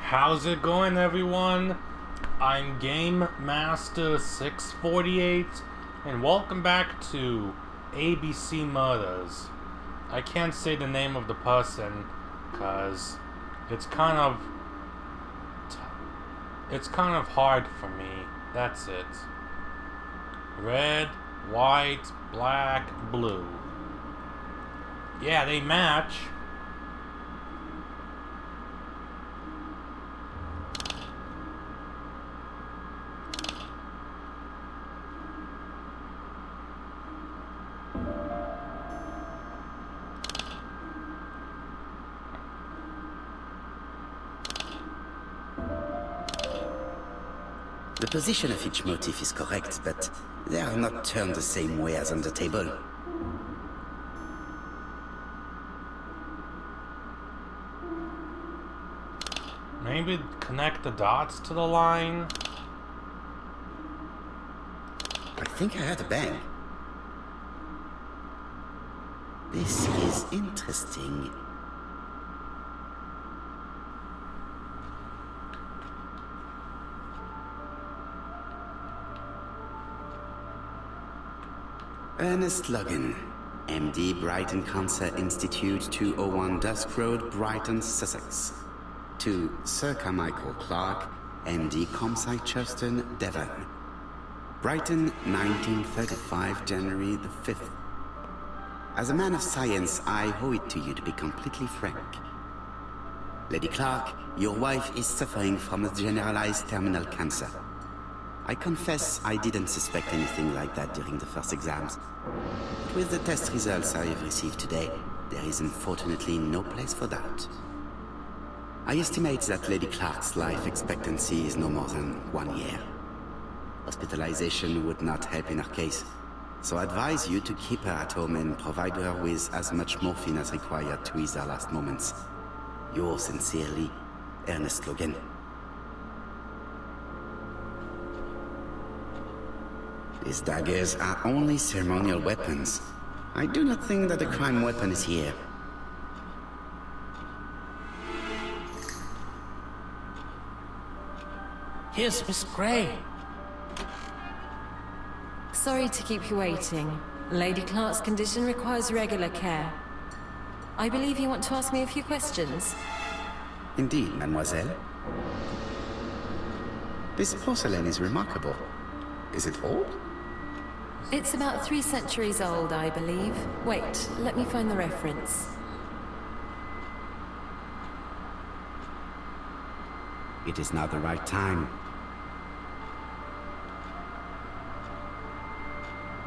How's it going, everyone? I'm Game Master 648, and welcome back to ABC Murders. I can't say the name of the person, cause it's kind of hard for me. That's it. Red, white, black, blue. Yeah, they match. The position of each motif is correct, but they are not turned the same way as on the table. Maybe connect the dots to the line? I think I heard a bang. This is interesting. Ernest Logan, MD, Brighton Cancer Institute, 201 Dusk Road, Brighton, Sussex. To Sir Carmichael Clark, MD, Comsite Churchton, Devon. Brighton, 1935, January the 5th. As a man of science, I owe it to you to be completely frank. Lady Clark, your wife is suffering from a generalized terminal cancer. I confess I didn't suspect anything like that during the first exams. But with the test results I have received today, there is unfortunately no place for doubt. I estimate that Lady Clark's life expectancy is no more than 1 year. Hospitalization would not help in her case, so I advise you to keep her at home and provide her with as much morphine as required to ease her last moments. Yours sincerely, Ernest Logan. These daggers are only ceremonial weapons. I do not think that the crime weapon is here. Here's Miss Gray. Sorry to keep you waiting. Lady Clark's condition requires regular care. I believe you want to ask me a few questions. Indeed, mademoiselle. This porcelain is remarkable. Is it old? It's about 3 centuries old, I believe. Wait, let me find the reference. It is not the right time.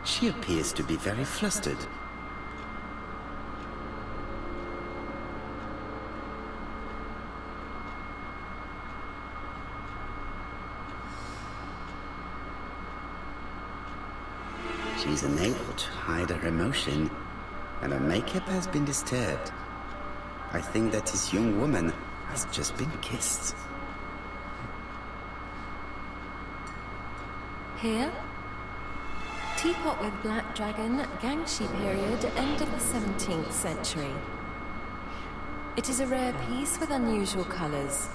She appears to be very flustered. She's unable to hide her emotion, and her makeup has been disturbed. I think that this young woman has just been kissed. Here? Teapot with black dragon, Gangshi period, end of the 17th century. It is a rare piece with unusual colors.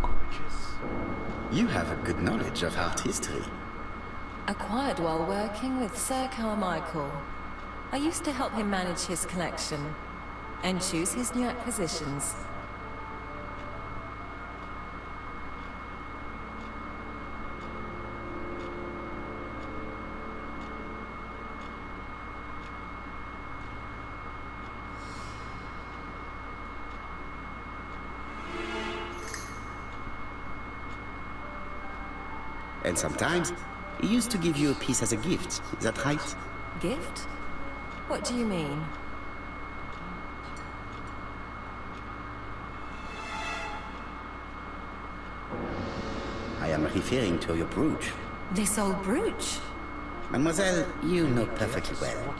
Gorgeous. You have a good knowledge of art history. Acquired while working with Sir Carmichael. I used to help him manage his collection and choose his new acquisitions. And sometimes, he used to give you a piece as a gift. Is that right? Gift? What do you mean? I am referring to your brooch. This old brooch? Mademoiselle, you know perfectly well.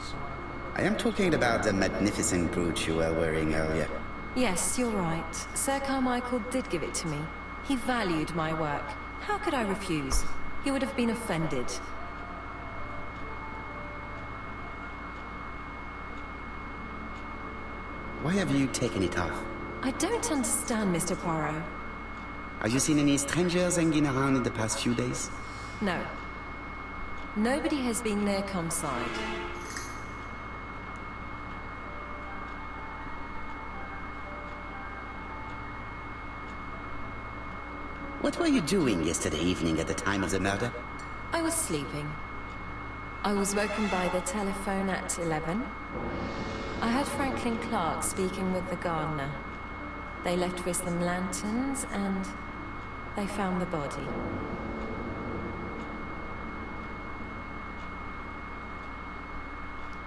I am talking about the magnificent brooch you were wearing earlier. Yes, you're right. Sir Carmichael did give it to me. He valued my work. How could I refuse? He would have been offended. Why have you taken it off? I don't understand, Mr. Poirot. Have you seen any strangers hanging around in the past few days? No. Nobody has been near Comside. What were you doing yesterday evening at the time of the murder? I was sleeping. I was woken by the telephone at 11. I heard Franklin Clark speaking with the gardener. They left with some lanterns and they found the body.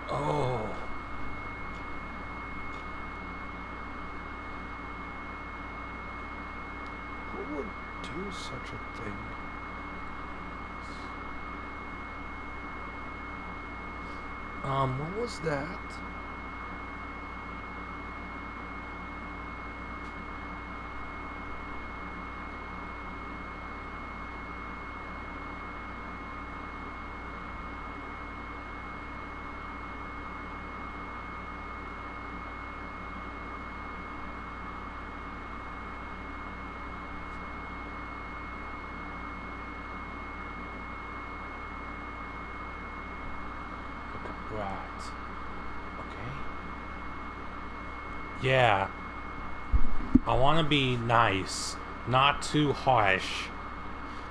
Oh. Who would do such a thing? What was that? Right. Okay. Yeah. I want to be nice. Not too harsh.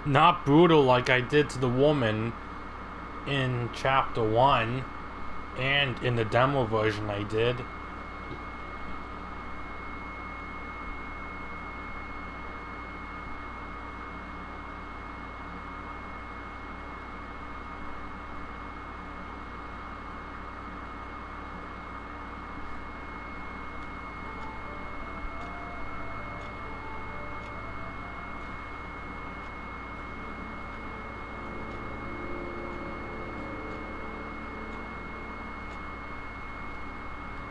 Not brutal like I did to the woman in chapter 1. And in the demo version I did.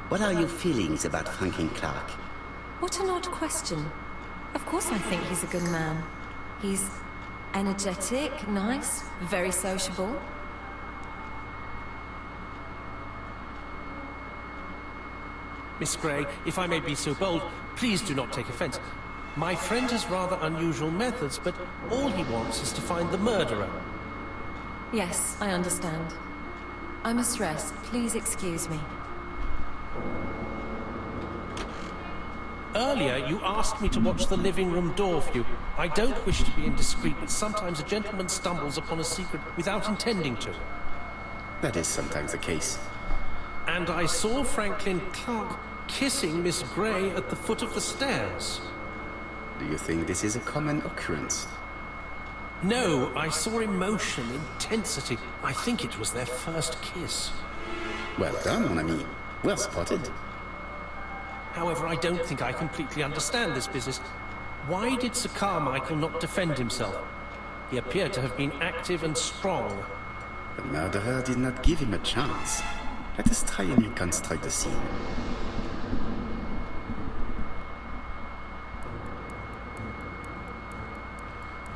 What are your feelings about Franklin Clark? What an odd question. Of course I think he's a good man. He's energetic, nice, very sociable. Miss Gray, if I may be so bold, please do not take offense. My friend has rather unusual methods, but all he wants is to find the murderer. Yes, I understand. I must rest. Please excuse me. Earlier, you asked me to watch the living room door for you. I don't wish to be indiscreet, but sometimes a gentleman stumbles upon a secret without intending to. That is sometimes the case. And I saw Franklin Clark kissing Miss Gray at the foot of the stairs. Do you think this is a common occurrence? No, I saw emotion, intensity. I think it was their first kiss. Well done, mon ami. Well spotted. However, I don't think I completely understand this business. Why did Sir Carmichael not defend himself? He appeared to have been active and strong. The murderer did not give him a chance. Let us try and reconstruct the scene.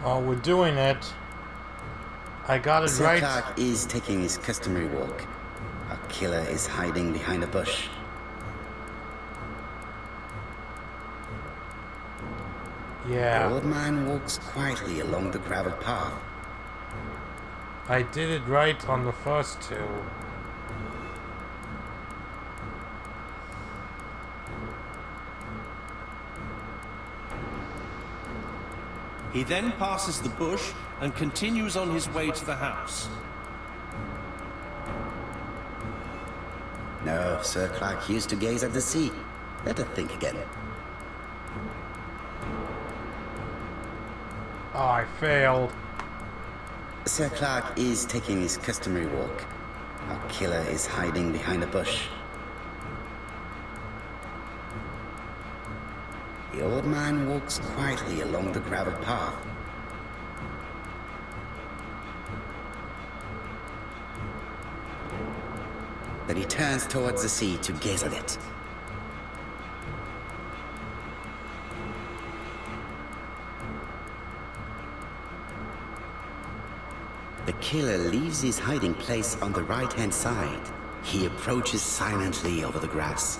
Oh, we're doing it. I got it Sir right. Clark is taking his customary walk. Our killer is hiding behind a bush. Yeah. The old man walks quietly along the gravel path. I did it right on the first two. He then passes the bush and continues on his way to the house. No, Sir Clark used to gaze at the sea. Let us think again. Oh, I failed. Sir Clark is taking his customary walk. Our killer is hiding behind a bush. The old man walks quietly along the gravel path. Then he turns towards the sea to gaze at it. The killer leaves his hiding place on the right-hand side. He approaches silently over the grass.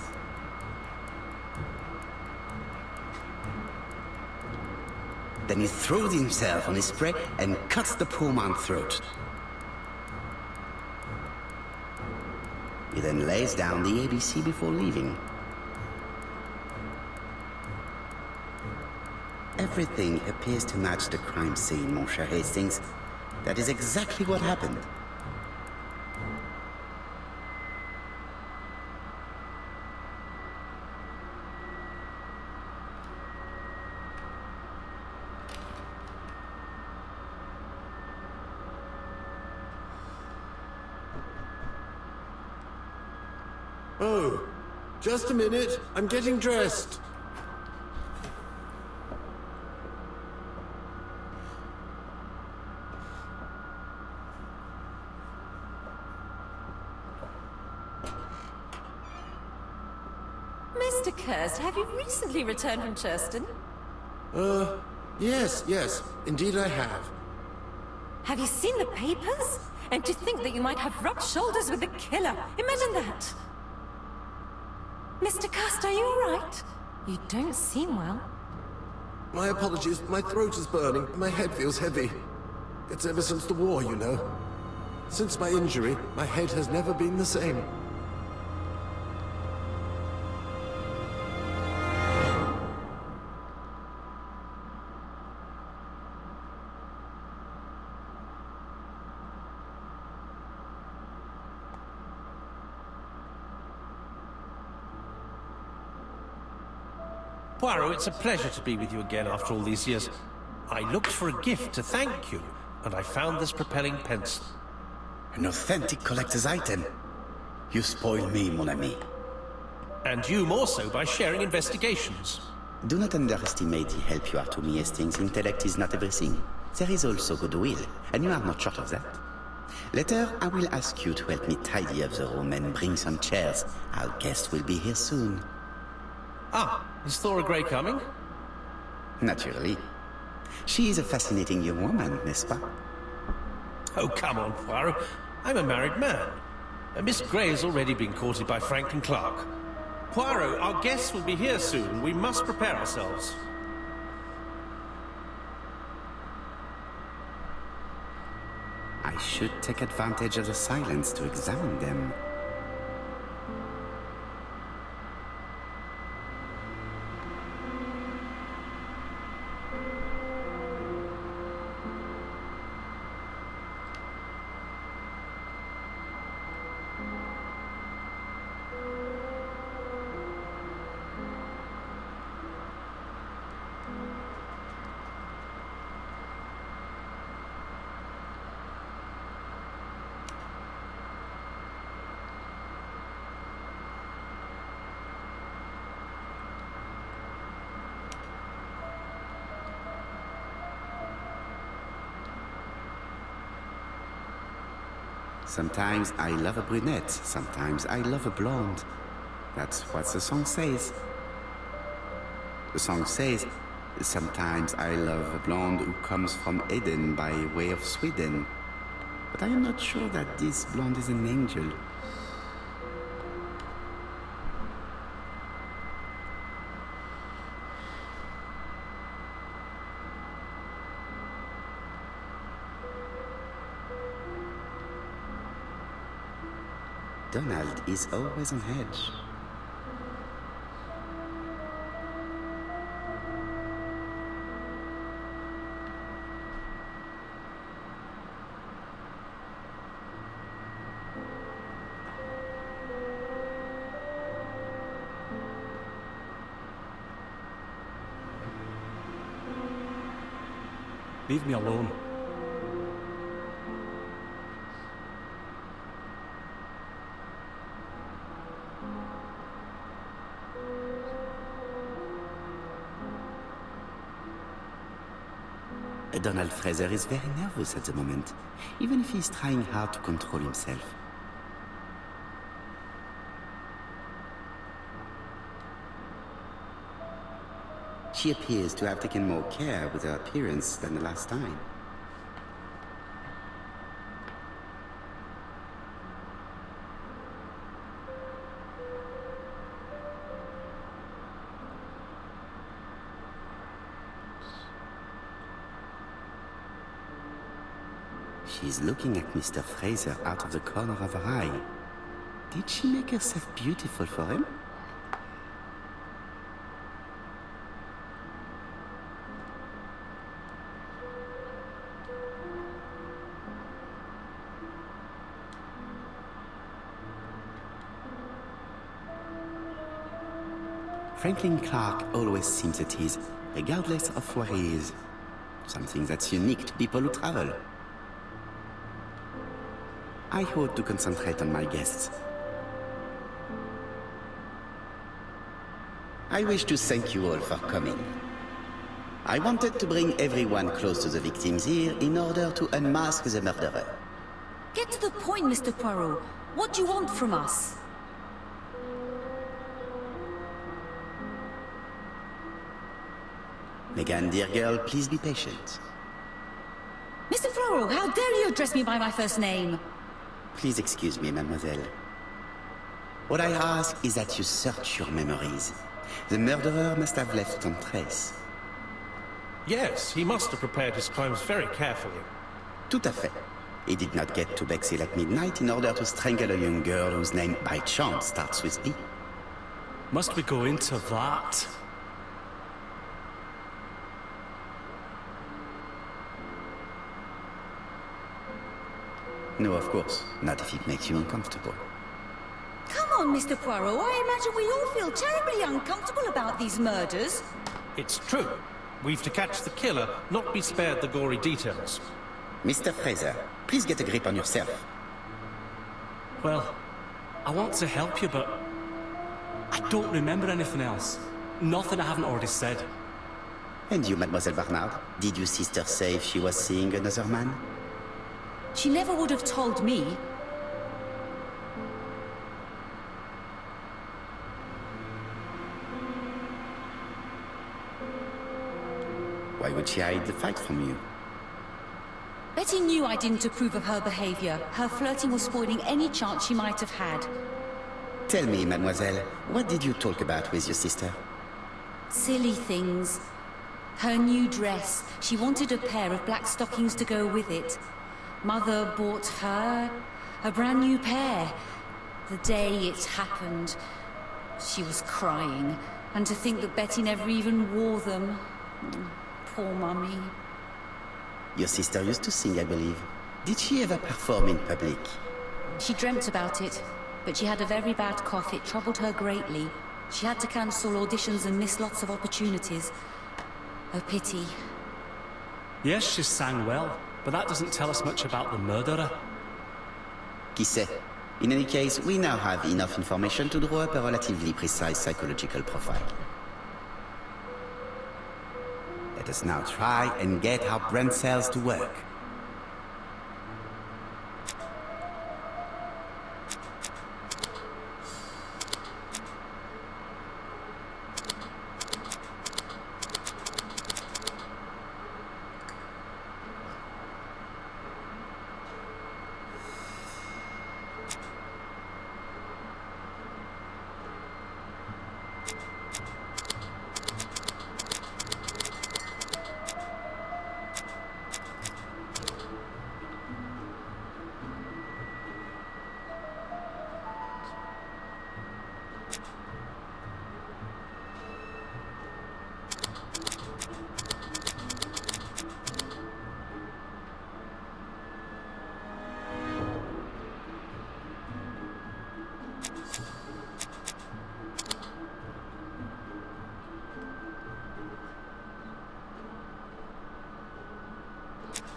Then he throws himself on his prey and cuts the poor man's throat. He then lays down the ABC before leaving. Everything appears to match the crime scene, mon cher Hastings. That is exactly what happened. Oh, just a minute. I'm getting dressed. Mr. Kirst, have you recently returned from Churston? Yes. Indeed I have. Have you seen the papers? And to think that you might have rubbed shoulders with the killer. Imagine that. Mr. Kirst, are you all right? You don't seem well. My apologies. My throat is burning. My head feels heavy. It's ever since the war, you know. Since my injury, my head has never been the same. Poirot, it's a pleasure to be with you again after all these years. I looked for a gift to thank you, and I found this propelling pencil. An authentic collector's item. You spoil me, mon ami. And you more so by sharing investigations. Do not underestimate the help you are to me, Hastings. Intellect is not everything. There is also goodwill, and you are not short of that. Later, I will ask you to help me tidy up the room and bring some chairs. Our guest will be here soon. Ah, is Thora Grey coming? Naturally. She is a fascinating young woman, n'est-ce pas? Oh, come on, Poirot. I'm a married man. Miss Grey has already been courted by Franklin Clark. Poirot, our guests will be here soon. We must prepare ourselves. I should take advantage of the silence to examine them. Sometimes I love a brunette, sometimes I love a blonde. That's what the song says. The song says, sometimes I love a blonde who comes from Eden by way of Sweden. But I am not sure that this blonde is an angel. Donald is always on edge. Leave me alone. Donald Fraser is very nervous at the moment, even if he's trying hard to control himself. She appears to have taken more care with her appearance than the last time. She's looking at Mr. Fraser out of the corner of her eye. Did she make herself beautiful for him? Franklin Clark always seems at ease, regardless of where he is. Something that's unique to people who travel. I hope to concentrate on my guests. I wish to thank you all for coming. I wanted to bring everyone close to the victims here in order to unmask the murderer. Get to the point, Mr. Poirot. What do you want from us? Megan, dear girl, please be patient. Mr. Poirot, how dare you address me by my first name? Please excuse me, mademoiselle. What I ask is that you search your memories. The murderer must have left some trace. Yes, he must have prepared his crimes very carefully. Tout à fait. He did not get to Bexhill at midnight in order to strangle a young girl whose name by chance starts with B. Must we go into that? No, of course. Not if it makes you uncomfortable. Come on, Mr. Poirot. I imagine we all feel terribly uncomfortable about these murders. It's true. We've to catch the killer, not be spared the gory details. Mr. Fraser, please get a grip on yourself. Well, I want to help you, but I don't remember anything else. Nothing I haven't already said. And you, Mademoiselle Barnard, did your sister say if she was seeing another man? She never would have told me. Why would she hide the fact from you? Betty knew I didn't approve of her behavior. Her flirting was spoiling any chance she might have had. Tell me, mademoiselle, what did you talk about with your sister? Silly things. Her new dress. She wanted a pair of black stockings to go with it. Mother bought her a brand new pair. The day it happened, she was crying. And to think that Betty never even wore them. Poor Mummy. Your sister used to sing, I believe. Did she ever perform in public? She dreamt about it, but she had a very bad cough. It troubled her greatly. She had to cancel auditions and miss lots of opportunities. A pity. Yes, she sang well, but that doesn't tell us much about the murderer. Qui sait? In any case, we now have enough information to draw up a relatively precise psychological profile. Let us now try and get our brain cells to work.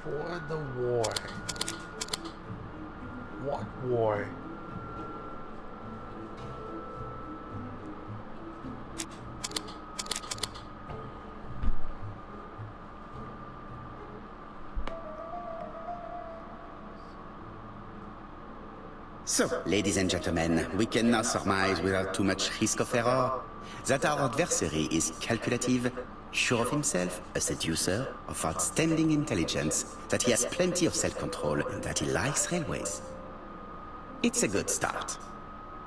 For the war. What war? So, ladies and gentlemen, we can now surmise without too much risk of error that our adversary is calculative, sure of himself, a seducer, of outstanding intelligence, that he has plenty of self-control, and that he likes railways. It's a good start.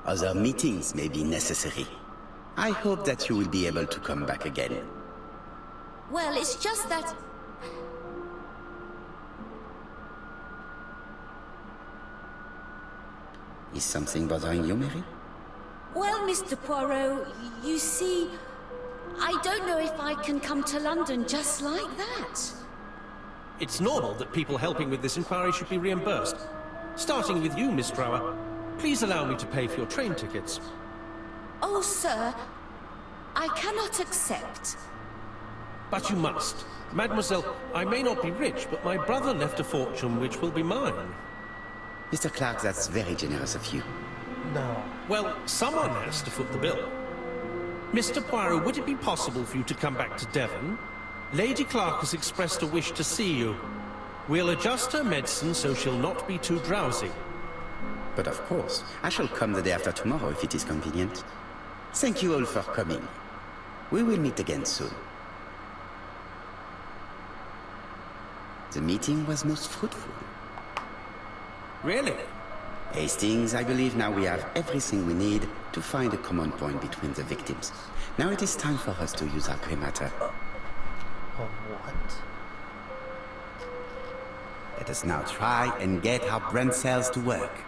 Other meetings may be necessary. I hope that you will be able to come back again. Well, it's just that... Is something bothering you, Mary? Well, Mr. Poirot, you see, I don't know if I can come to London just like that. It's normal that people helping with this inquiry should be reimbursed. Starting with you, Miss Drower. Please allow me to pay for your train tickets. Oh, sir, I cannot accept. But you must. Mademoiselle, I may not be rich, but my brother left a fortune which will be mine. Mr. Clark, that's very generous of you. No. Well, someone has to foot the bill. Mr. Poirot, would it be possible for you to come back to Devon? Lady Clark has expressed a wish to see you. We'll adjust her medicine so she'll not be too drowsy. But of course, I shall come the day after tomorrow if it is convenient. Thank you all for coming. We will meet again soon. The meeting was most fruitful. Really? Hastings, I believe now we have everything we need to find a common point between the victims. Now it is time for us to use our cremator. What? Let us now try and get our brain cells to work.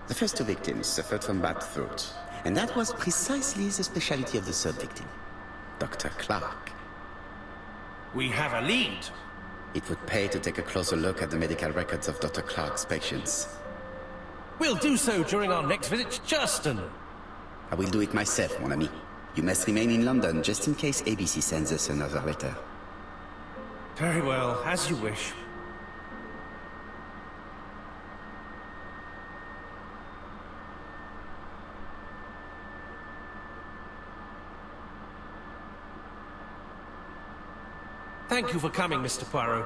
The first two victims suffered from bad throat, and that was precisely the specialty of the third victim, Dr. Clark. We have a lead. It would pay to take a closer look at the medical records of Dr. Clark's patients. We'll do so during our next visit to Churston. I will do it myself, mon ami. You must remain in London just in case ABC sends us another letter. Very well, as you wish. Thank you for coming, Mr. Poirot.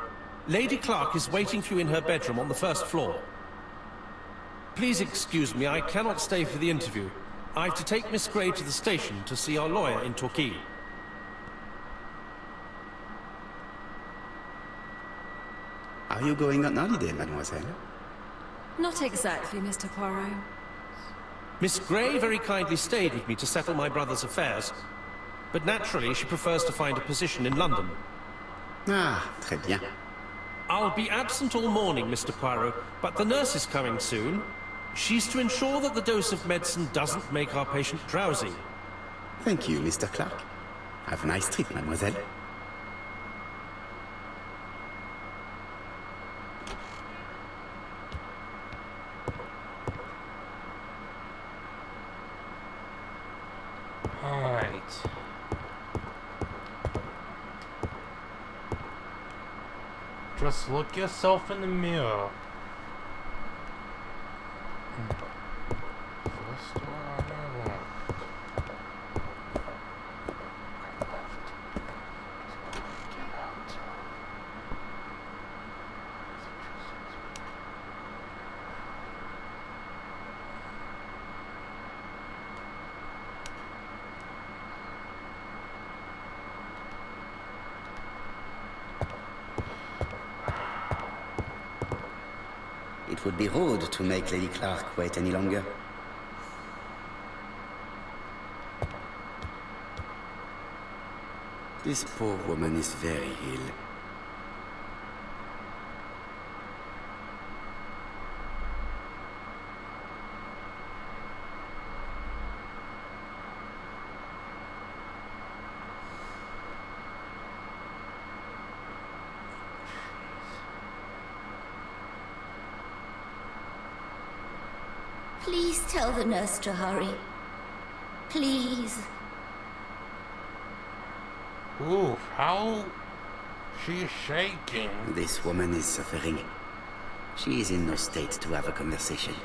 Lady Clark is waiting for you in her bedroom on the first floor. Please excuse me, I cannot stay for the interview. I have to take Miss Gray to the station to see our lawyer in Torquay. Are you going on holiday, mademoiselle? Not exactly, Mr. Poirot. Miss Gray very kindly stayed with me to settle my brother's affairs. But naturally, she prefers to find a position in London. Ah, très bien. I'll be absent all morning, Mr. Poirot, but the nurse is coming soon. She's to ensure that the dose of medicine doesn't make our patient drowsy. Thank you, Mr. Clark. Have a nice trip, mademoiselle. Alright. Just look yourself in the mirror. First door on your left. Get out. It would be rude to make Lady Clark wait any longer. This poor woman is very ill. Please tell the nurse to hurry. Please. Ooh, how... She's shaking. This woman is suffering. She is in no state to have a conversation.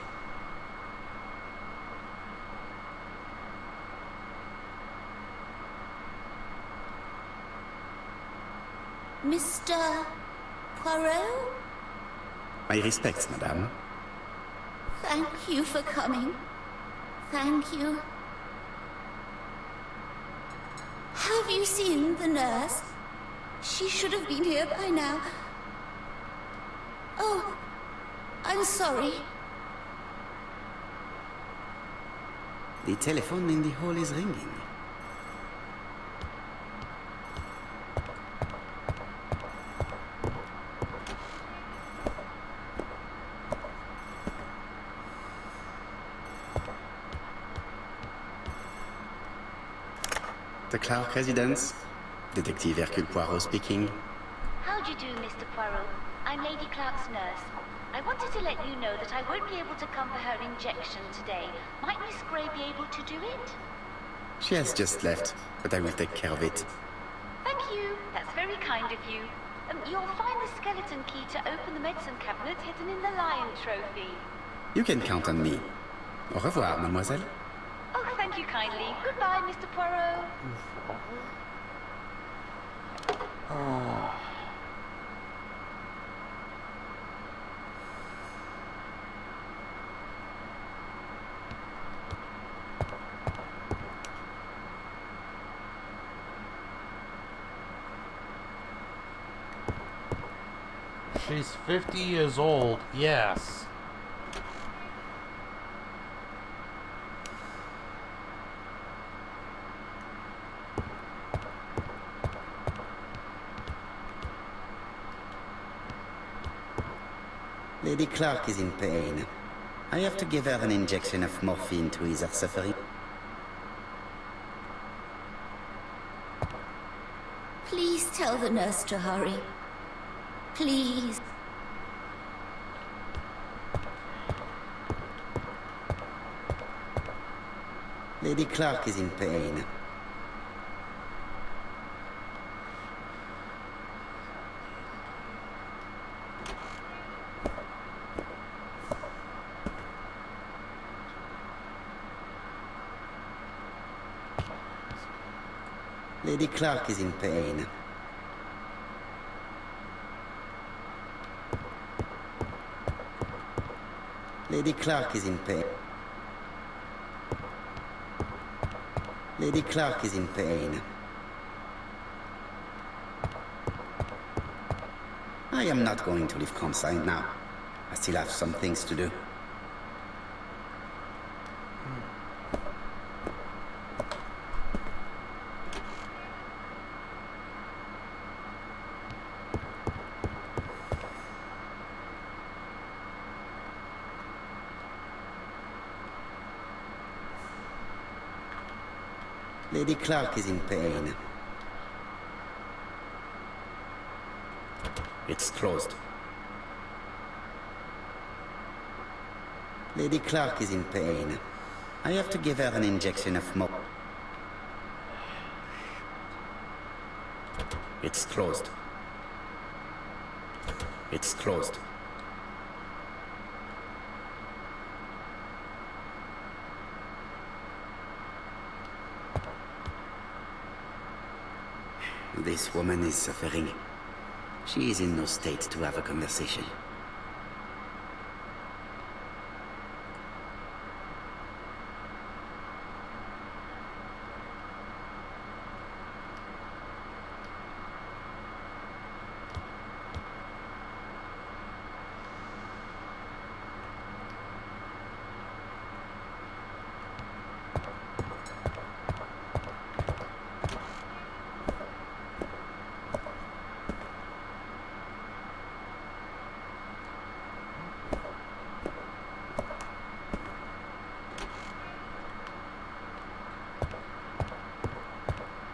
Mr. Poirot? My respects, madame. Thank you for coming. Thank you. Have you seen the nurse? She should have been here by now. Oh, I'm sorry. The telephone in the hall is ringing. The Clark residence. Detective Hercule Poirot speaking. How do you do, Mr. Poirot? I'm Lady Clark's nurse. I wanted to let you know that I won't be able to come for her injection today. Might Miss Grey be able to do it? She has just left, but I will take care of it. Thank you. That's very kind of you. You'll find the skeleton key to open the medicine cabinet hidden in the lion trophy. You can count on me. Au revoir, mademoiselle. Oh, thank you kindly. Goodbye, Mr. Poirot. Oh. She's 50 years old, yes. Lady Clark is in pain. I have to give her an injection of morphine to ease her suffering. Please tell the nurse to hurry. Please. Lady Clark is in pain. Lady Clark is in pain. Lady Clark is in pain. Lady Clark is in pain. I am not going to leave Comside now. I still have some things to do. Lady Clark is in pain. It's closed. Lady Clark is in pain. I have to give her an injection of mo... It's closed. It's closed. This woman is suffering. She is in no state to have a conversation.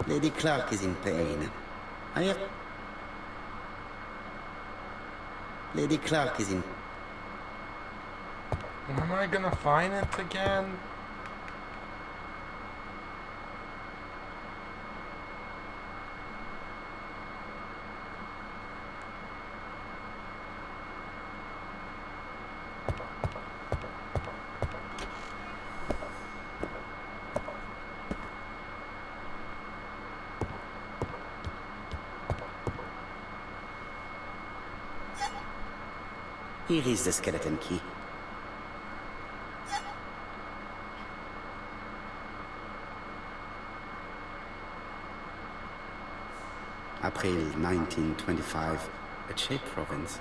Lady Clark is in pain. I have... Lady Clark is in... Am I gonna find it again? Here is the skeleton key. April 1925, Aceh province.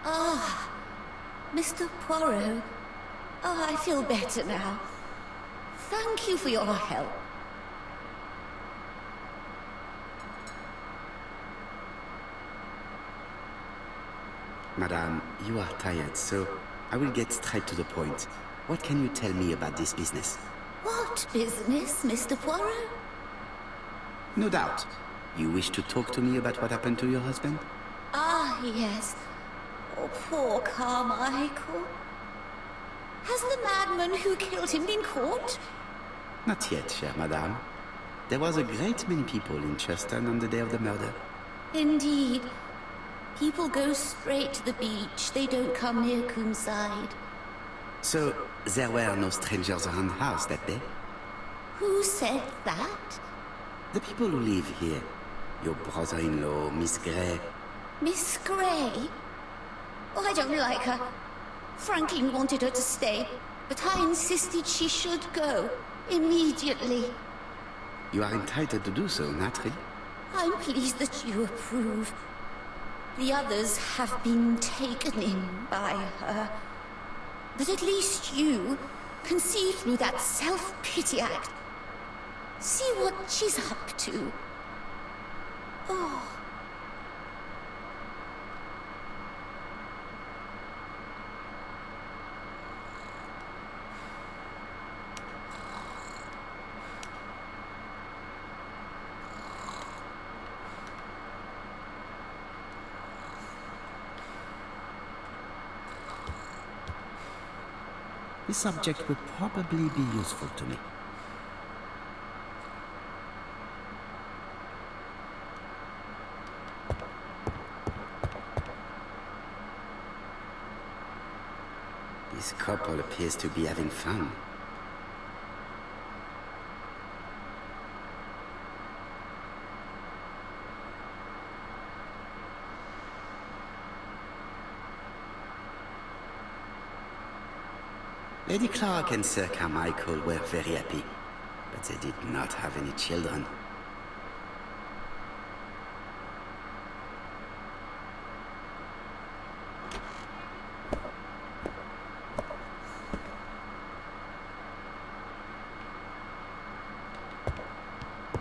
Ah, Mr. Poirot. Oh, I feel better now. Thank you for your help. Madame, you are tired, so I will get straight to the point. What can you tell me about this business? What business, Mr. Poirot? No doubt. You wish to talk to me about what happened to your husband? Ah, yes. Oh, poor Carmichael. Has the madman who killed him been caught? Not yet, chère madame. There was a great many people in Cheston on the day of the murder. Indeed. People go straight to the beach. They don't come near Coomside. So, there were no strangers around the house that day? Who said that? The people who live here. Your brother-in-law, Miss Grey. Miss Grey? Oh, I don't like her. Franklin wanted her to stay, but I insisted she should go. Immediately. You are entitled to do so, naturally. I'm pleased that you approve. The others have been taken in by her. But at least you can see through that self-pity act. See what she's up to. Oh. This subject will probably be useful to me. This couple appears to be having fun. Lady Clark and Sir Carmichael were very happy, but they did not have any children.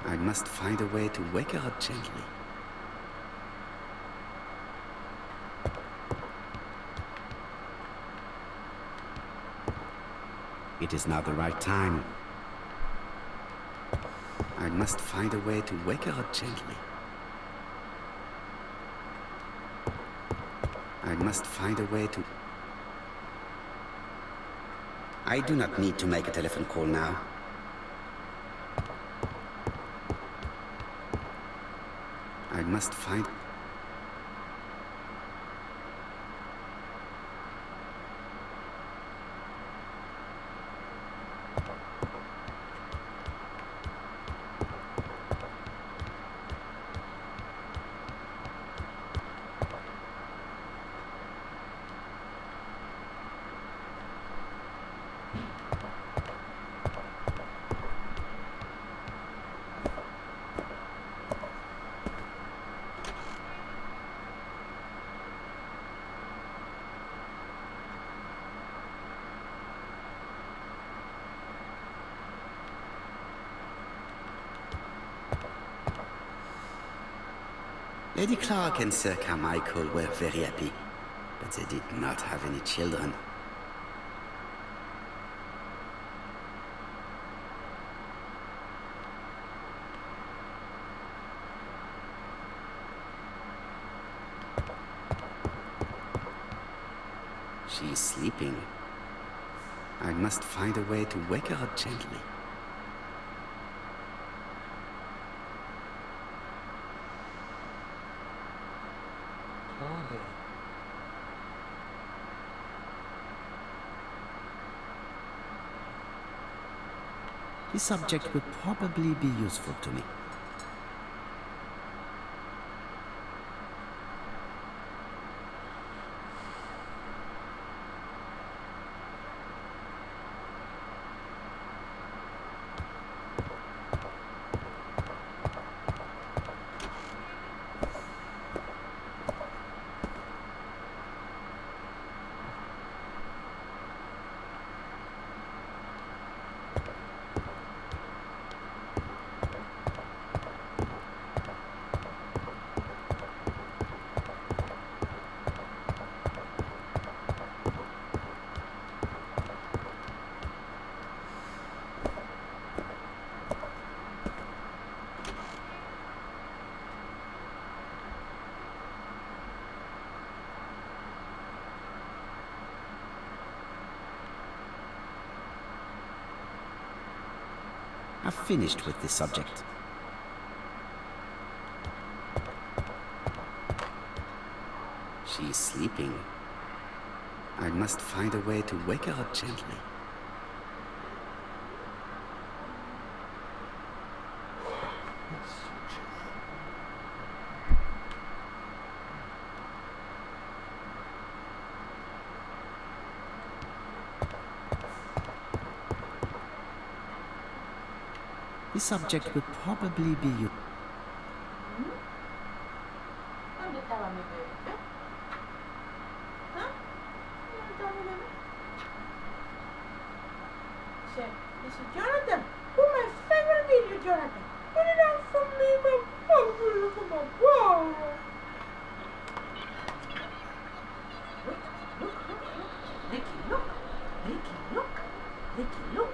I must find a way to wake her up gently. It is not the right time. I must find a way to wake her up gently. I must find a way to... I do not need to make a telephone call now. I must find... Lady Clark and Sir Carmichael were very happy, but they did not have any children. She's sleeping. I must find a way to wake her up gently. This subject would probably be useful to me. I've finished with this subject. She's sleeping. I must find a way to wake her up gently. This subject would probably be you. This is Jonathan. Oh, my favorite video, Jonathan. Put it on for me, my baby. Look at my wow. Look. Ricky, look. Ricky, look.